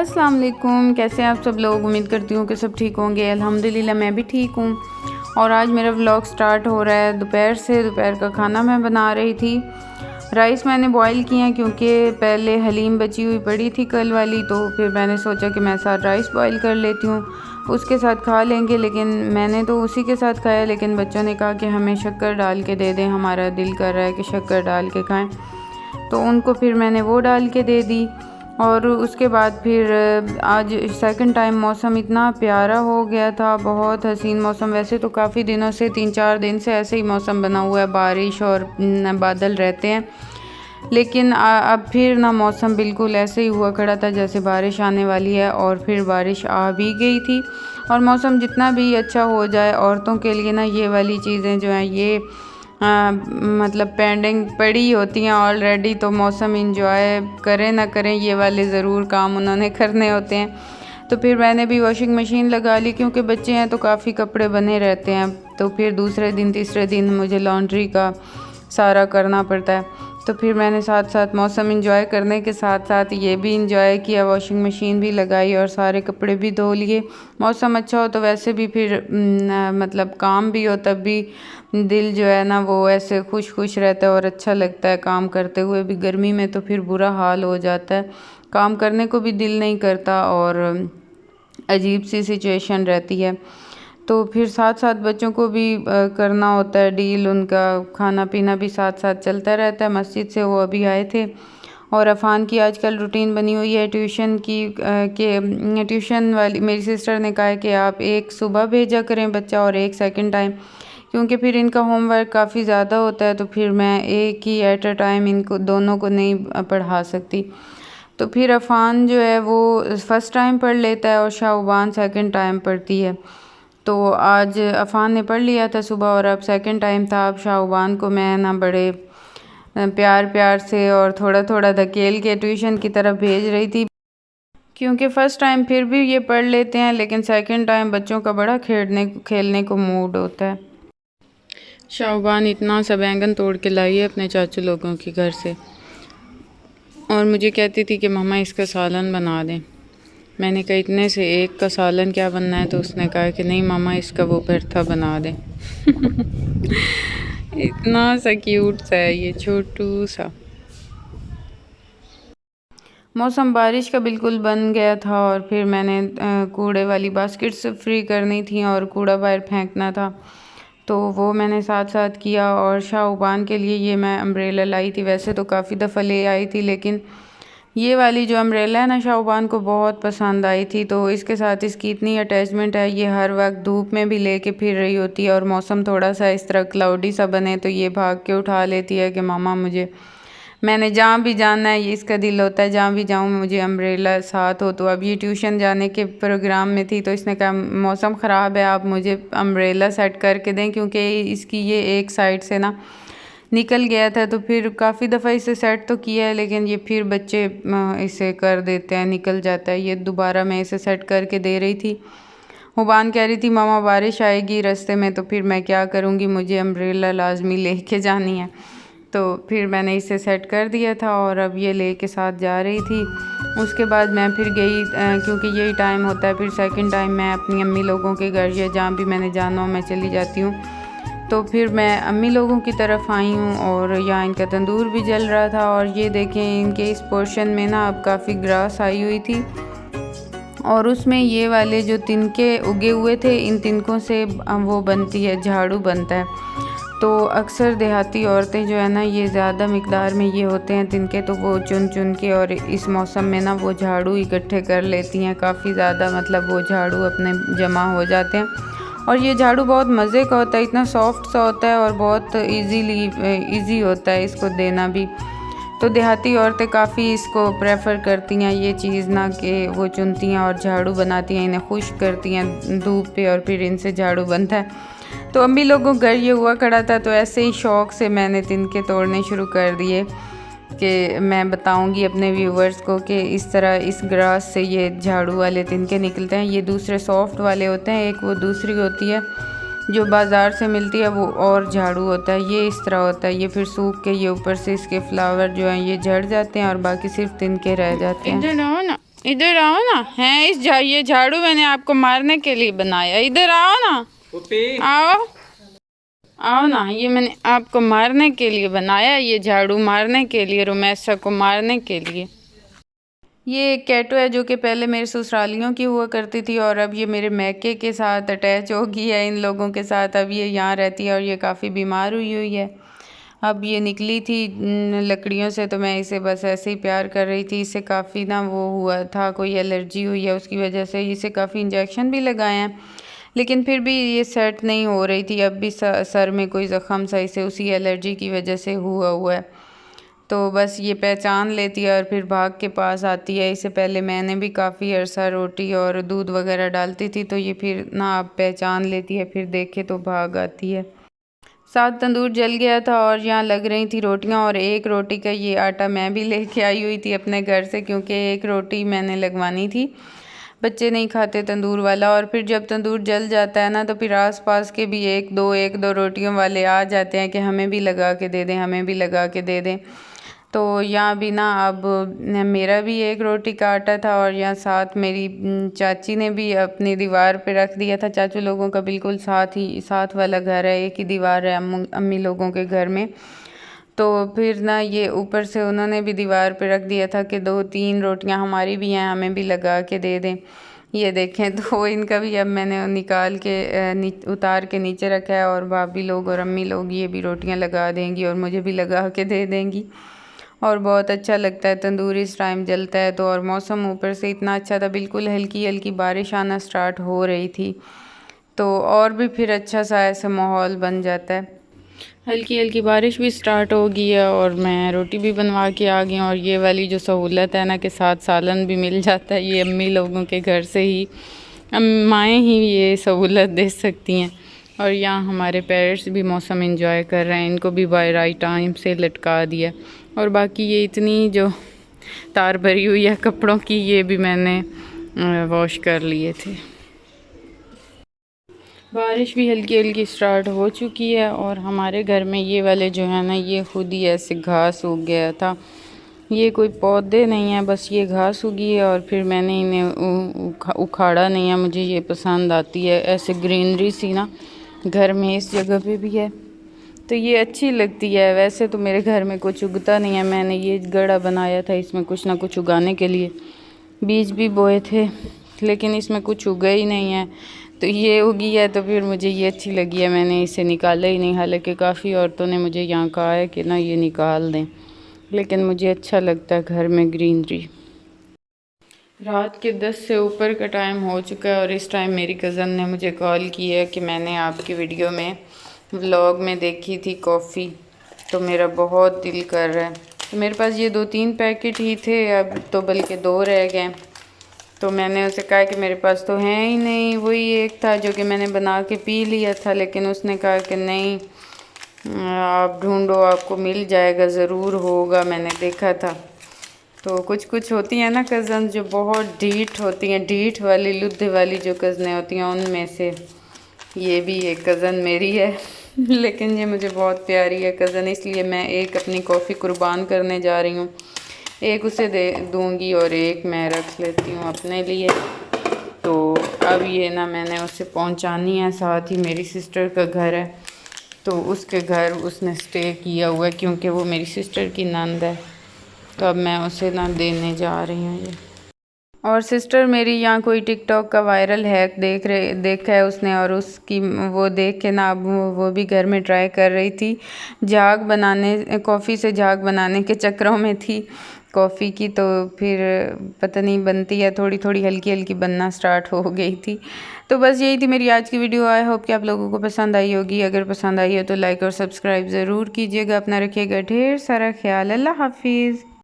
अस्सलाम वालेकुम। कैसे हैं आप सब लोग? उम्मीद करती हूँ कि सब ठीक होंगे। अल्हम्दुलिल्लाह मैं भी ठीक हूँ। और आज मेरा व्लॉग स्टार्ट हो रहा है दोपहर से। दोपहर का खाना मैं बना रही थी। राइस मैंने बॉईल किया क्योंकि पहले हलीम बची हुई पड़ी थी कल वाली, तो फिर मैंने सोचा कि मैं साथ राइस बॉईल कर लेती हूँ, उसके साथ खा लेंगे। लेकिन मैंने तो उसी के साथ खाया, लेकिन बच्चों ने कहा कि हमें शक्कर डाल के दे दें, हमारा दिल कर रहा है कि शक्कर डाल के खाएं। तो उनको फिर मैंने वो डाल के दे दी। और उसके बाद फिर आज सेकंड टाइम मौसम इतना प्यारा हो गया था, बहुत हसीन मौसम। वैसे तो काफ़ी दिनों से 3-4 दिन से ऐसे ही मौसम बना हुआ है, बारिश और बादल रहते हैं। लेकिन अब फिर ना मौसम बिल्कुल ऐसे ही हुआ खड़ा था जैसे बारिश आने वाली है, और फिर बारिश आ भी गई थी। और मौसम जितना भी अच्छा हो जाए, औरतों के लिए ना ये वाली चीज़ें जो हैं ये मतलब पेंडिंग पड़ी होती हैं ऑलरेडी। तो मौसम इंजॉय करें ना करें, ये वाले ज़रूर काम उन्होंने करने होते हैं। तो फिर मैंने भी वॉशिंग मशीन लगा ली, क्योंकि बच्चे हैं तो काफ़ी कपड़े बने रहते हैं। तो फिर दूसरे दिन तीसरे दिन मुझे लॉन्ड्री का सारा करना पड़ता है। तो फिर मैंने साथ साथ मौसम इंजॉय करने के साथ साथ ये भी इंजॉय किया, वॉशिंग मशीन भी लगाई और सारे कपड़े भी धो लिए। मौसम अच्छा हो तो वैसे भी फिर मतलब काम भी हो तब भी दिल जो है ना वो ऐसे खुश खुश रहता है और अच्छा लगता है काम करते हुए भी। गर्मी में तो फिर बुरा हाल हो जाता है, काम करने को भी दिल नहीं करता और अजीब सी सिचुएशन रहती है। तो फिर साथ साथ बच्चों को भी करना होता है डील, उनका खाना पीना भी साथ साथ चलता रहता है। मस्जिद से वो अभी आए थे और अफ़ान की आजकल रूटीन बनी हुई है ट्यूशन की कि ट्यूशन वाली मेरी सिस्टर ने कहा है कि आप एक सुबह भेजा करें बच्चा और एक सेकंड टाइम, क्योंकि फिर इनका होमवर्क काफ़ी ज़्यादा होता है। तो फिर मैं एक ही एट अ टाइम इनको दोनों को नहीं पढ़ा सकती। तो फिर अफ़ान जो है वो फ़र्स्ट टाइम पढ़ लेता है और शाहबान सेकंड टाइम पढ़ती है। तो आज अफ़ान ने पढ़ लिया था सुबह और अब सेकंड टाइम था। अब शाहबान को मैं ना बड़े प्यार प्यार से और थोड़ा थोड़ा धकेल के ट्यूशन की तरफ भेज रही थी, क्योंकि फ़र्स्ट टाइम फिर भी ये पढ़ लेते हैं, लेकिन सेकंड टाइम बच्चों का बड़ा खेलने को मूड होता है। शाहबान इतना सा बैंगन तोड़ के लाई है अपने चाचू लोगों के घर से, और मुझे कहती थी कि मम्मा इसका सालन बना दें। मैंने कहा इतने से एक का सालन क्या बनना है, तो उसने कहा कि नहीं मामा इसका वो भरता बना दें। इतना सा क्यूट सा है ये, छोटू सा। मौसम बारिश का बिल्कुल बन गया था और फिर मैंने कूड़े वाली बास्केट्स फ्री करनी थी और कूड़ा बाहर फेंकना था, तो वो मैंने साथ साथ किया। और शाहबान के लिए ये मैं अम्ब्रेला लाई थी। वैसे तो काफ़ी दफ़ा ले आई थी, लेकिन ये वाली जो अम्ब्रेला है ना शाहबान को बहुत पसंद आई थी। तो इसके साथ इसकी इतनी अटैचमेंट है, ये हर वक्त धूप में भी लेके फिर रही होती है और मौसम थोड़ा सा इस तरह क्लाउडी सा बने तो ये भाग के उठा लेती है कि मामा मैंने जहाँ भी जाना है, ये इसका दिल होता है जहाँ भी जाऊँ मुझे अम्ब्रेला साथ हो। तो अब ये ट्यूशन जाने के प्रोग्राम में थी, तो इसने कहा मौसम ख़राब है आप मुझे अम्ब्रेला सेट करके दें, क्योंकि इसकी ये एक साइड से ना निकल गया था। तो फिर काफ़ी दफ़ा इसे सेट तो किया है, लेकिन ये फिर बच्चे इसे कर देते हैं, निकल जाता है। ये दोबारा मैं इसे सेट करके दे रही थी। हुबान कह रही थी मामा बारिश आएगी रास्ते में, तो फिर मैं क्या करूँगी, मुझे अम्ब्रेला लाजमी लेके जानी है। तो फिर मैंने इसे सेट कर दिया था और अब ये लेके साथ जा रही थी। उसके बाद मैं फिर गई, क्योंकि यही टाइम होता है फिर सेकंड टाइम मैं अपनी अम्मी लोगों के घर या जहाँ भी मैंने जाना हो मैं चली जाती हूँ। तो फिर मैं अम्मी लोगों की तरफ आई हूँ और यहाँ इनका तंदूर भी जल रहा था। और ये देखें इनके इस पोर्शन में ना अब काफ़ी ग्रास आई हुई थी और उसमें ये वाले जो तिनके उगे हुए थे, इन तिनकों से वो बनती है, झाड़ू बनता है। तो अक्सर देहाती औरतें जो है ना ये ज़्यादा मिकदार में ये होते हैं तिनके, तो वो चुन चुन के और इस मौसम में ना वो झाड़ू इकट्ठे कर लेती हैं काफ़ी ज़्यादा, मतलब वो झाड़ू अपने जमा हो जाते हैं। और ये झाड़ू बहुत मज़े का होता है, इतना सॉफ्ट सा होता है और बहुत इजी होता है इसको देना भी। तो देहाती औरतें काफ़ी इसको प्रेफर करती हैं ये चीज़ ना, कि वो चुनती हैं और झाड़ू बनाती हैं, इन्हें खुश करती हैं धूप पे और फिर इनसे झाड़ू बनता है। तो अम्मी लोगों घर ये हुआ खड़ा था, तो ऐसे ही शौक़ से मैंने तिनके तोड़ने शुरू कर दिए कि मैं बताऊंगी अपने व्यूवर्स को कि इस तरह इस ग्रास से ये झाड़ू वाले तिनके निकलते हैं। ये दूसरे सॉफ्ट वाले होते हैं, एक वो दूसरी होती है जो बाज़ार से मिलती है वो और झाड़ू होता है। ये इस तरह होता है, ये फिर सूख के ये ऊपर से इसके फ्लावर जो हैं ये झड़ जाते हैं और बाकी सिर्फ तिनके रह जाते हैं। इधर आओ ना। है ये झाड़ू मैंने आपको मारने के लिए बनाया। इधर आओ ना। आओ आओ ना। ये मैंने आपको मारने के लिए बनाया, ये झाड़ू मारने के लिए, रोमैसा को मारने के लिए। ये एक कैटो है जो कि पहले मेरे ससुरालियों की हुआ करती थी और अब ये मेरे मैके के साथ अटैच हो गई है, इन लोगों के साथ। अब ये यहाँ रहती है और ये काफ़ी बीमार हुई हुई है। अब ये निकली थी लकड़ियों से, तो मैं इसे बस ऐसे ही प्यार कर रही थी। इसे काफ़ी ना वो हुआ था, कोई एलर्जी हुई है, उसकी वजह से इसे काफ़ी इंजेक्शन भी लगाए हैं, लेकिन फिर भी ये सेट नहीं हो रही थी। अब भी सर में कोई ज़ख़म सा इसे उसी एलर्जी की वजह से हुआ है। तो बस ये पहचान लेती है और फिर भाग के पास आती है। इससे पहले मैंने भी काफ़ी अरसा रोटी और दूध वगैरह डालती थी, तो ये फिर ना अब पहचान लेती है, फिर देखे तो भाग आती है। साथ तंदूर जल गया था और यहाँ लग रही थी रोटियाँ, और एक रोटी का ये आटा मैं भी लेके आई हुई थी अपने घर से, क्योंकि एक रोटी मैंने लगवानी थी। बच्चे नहीं खाते तंदूर वाला, और फिर जब तंदूर जल जाता है ना, तो फिर आस पास के भी एक दो रोटियों वाले आ जाते हैं कि हमें भी लगा के दे दें, हमें भी लगा के दे दें। तो यहाँ भी ना अब मेरा भी एक रोटी का आटा था, और यहाँ साथ मेरी चाची ने भी अपनी दीवार पे रख दिया था। चाचू लोगों का बिल्कुल साथ वाला घर है, एक ही दीवार है अम्मी लोगों के घर में। तो फिर ना ये ऊपर से उन्होंने भी दीवार पे रख दिया था कि 2-3 रोटियां हमारी भी हैं, हमें भी लगा के दे दें। ये देखें, तो इनका भी अब मैंने निकाल के उतार के नीचे रखा है, और भाभी लोग और अम्मी लोग ये भी रोटियां लगा देंगी और मुझे भी लगा के दे देंगी। और बहुत अच्छा लगता है तंदूर इस टाइम जलता है तो। और मौसम ऊपर से इतना अच्छा था, बिल्कुल हल्की हल्की बारिश आना स्टार्ट हो रही थी, तो और भी फिर अच्छा सा ऐसा माहौल बन जाता है। हल्की हल्की बारिश भी स्टार्ट हो गई है और मैं रोटी भी बनवा के आ गई हूँ। और ये वाली जो सहूलत है ना कि साथ सालन भी मिल जाता है, ये अम्मी लोगों के घर से ही माएँ ही ये सहूलत दे सकती हैं। और यहाँ हमारे पेरेंट्स भी मौसम एंजॉय कर रहे हैं, इनको भी बाय राइट टाइम से लटका दिया। और बाकी ये इतनी जो तार भरी हुई है कपड़ों की, ये भी मैंने वॉश कर लिए थे। बारिश भी हल्की हल्की स्टार्ट हो चुकी है, और हमारे घर में ये वाले जो है ना, ये खुद ही ऐसे घास उग गया था। ये कोई पौधे नहीं है, बस ये घास उगी है, और फिर मैंने इन्हें उखाड़ा नहीं है। मुझे ये पसंद आती है ऐसे ग्रीनरी सी ना, घर में इस जगह पे भी है तो ये अच्छी लगती है। वैसे तो मेरे घर में कुछ उगता नहीं है, मैंने ये गड़ा बनाया था इसमें कुछ ना कुछ उगाने के लिए, बीज भी बोए थे, लेकिन इसमें कुछ उगा ही नहीं है। तो ये उगी है तो फिर मुझे ये अच्छी लगी है, मैंने इसे निकाला ही नहीं। हालांकि काफ़ी औरतों ने मुझे यहाँ कहा है कि ना ये निकाल दें, लेकिन मुझे अच्छा लगता है घर में ग्रीनरी। रात के 10 से ऊपर का टाइम हो चुका है, और इस टाइम मेरी कज़न ने मुझे कॉल की है कि मैंने आपकी वीडियो में व्लॉग में देखी थी कॉफ़ी, तो मेरा बहुत दिल कर रहा है। तो मेरे पास ये 2-3 पैकेट ही थे, अब तो बल्कि 2 रह गए। तो मैंने उसे कहा कि मेरे पास तो है ही नहीं, वही एक था जो कि मैंने बना के पी लिया था, लेकिन उसने कहा कि नहीं आप ढूंढो, आपको मिल जाएगा, ज़रूर होगा, मैंने देखा था। तो कुछ होती हैं ना कज़न जो बहुत ढीठ होती हैं, ढीठ वाली लुद्धे वाली जो कज़नें होती हैं, उनमें से ये भी एक कज़न मेरी है। लेकिन ये मुझे बहुत प्यारी है कज़न, इसलिए मैं एक अपनी कॉफ़ी कुर्बान करने जा रही हूँ। एक उसे दे दूँगी और एक मैं रख लेती हूँ अपने लिए। तो अब ये ना मैंने उसे पहुँचानी है, साथ ही मेरी सिस्टर का घर है, तो उसके घर उसने स्टे किया हुआ है, क्योंकि वो मेरी सिस्टर की नंद है। तो अब मैं उसे ना देने जा रही हूँ ये। और सिस्टर मेरी यहाँ कोई टिकटॉक का वायरल हैक देखा है उसने, और उसकी वो देख के ना अब वो भी घर में ट्राई कर रही थी। झाग बनाने, कॉफ़ी से झाग बनाने के चक्करों में थी कॉफ़ी की, तो फिर पता नहीं बनती है, थोड़ी थोड़ी हल्की हल्की बनना स्टार्ट हो गई थी। तो बस यही थी मेरी आज की वीडियो। आई होप कि आप लोगों को पसंद आई होगी। अगर पसंद आई हो तो लाइक और सब्सक्राइब ज़रूर कीजिएगा। अपना रखिएगा ढेर सारा ख्याल। अल्लाह हाफिज़।